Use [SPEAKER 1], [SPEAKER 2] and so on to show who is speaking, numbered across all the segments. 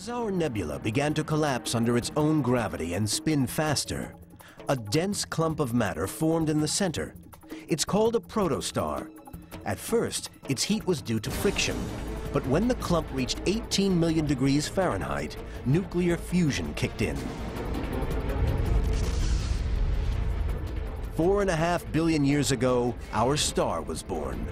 [SPEAKER 1] As our nebula began to collapse under its own gravity and spin faster, a dense clump of matter formed in the center. It's called a protostar. At first, its heat was due to friction, but when the clump reached 18 million degrees Fahrenheit, nuclear fusion kicked in. 4.5 billion years ago, our star was born.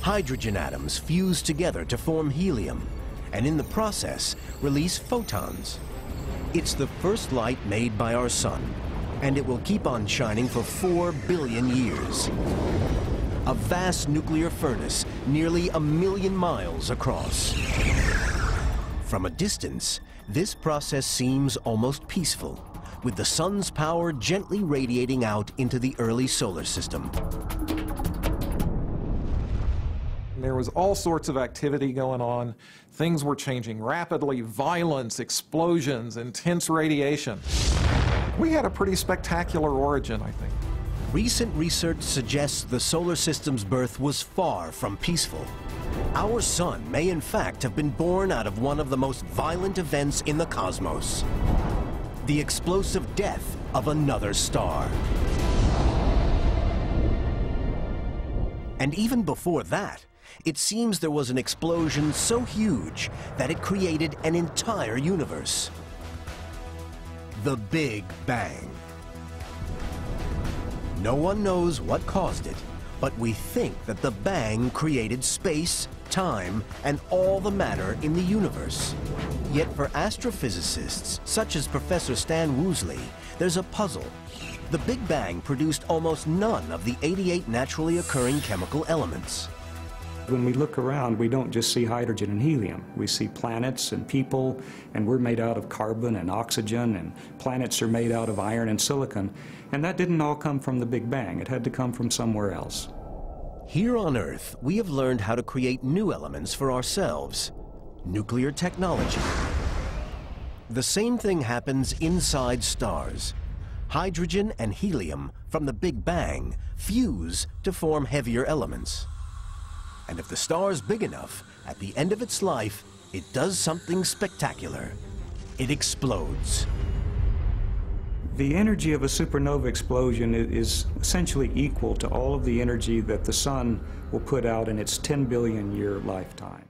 [SPEAKER 1] Hydrogen atoms fuse together to form helium, and in the process, release photons. It's the first light made by our sun, and it will keep on shining for 4 billion years. A vast nuclear furnace nearly 1 million miles across. From a distance, this process seems almost peaceful, with the sun's power gently radiating out into the early solar system.
[SPEAKER 2] There was all sorts of activity going on. Things were changing rapidly, violence, explosions, intense radiation. We had a pretty spectacular origin, I think.
[SPEAKER 1] Recent research suggests the solar system's birth was far from peaceful. Our sun may in fact have been born out of one of the most violent events in the cosmos: the explosive death of another star. And even before that, it seems there was an explosion so huge that it created an entire universe. The Big Bang. No one knows what caused it, but we think that the Bang created space, time, and all the matter in the universe. Yet for astrophysicists, such as Professor Stan Woosley, there's a puzzle. The Big Bang produced almost none of the 88 naturally occurring chemical elements.
[SPEAKER 3] When we look around, we don't just see hydrogen and helium. We see planets and people, and we're made out of carbon and oxygen, and planets are made out of iron and silicon. And that didn't all come from the Big Bang. It had to come from somewhere else.
[SPEAKER 1] Here on Earth, we have learned how to create new elements for ourselves. Nuclear technology. The same thing happens inside stars. Hydrogen and helium from the Big Bang fuse to form heavier elements. And if the star's big enough, at the end of its life, it does something spectacular. It explodes.
[SPEAKER 3] The energy of a supernova explosion is essentially equal to all of the energy that the sun will put out in its 10 billion year lifetime.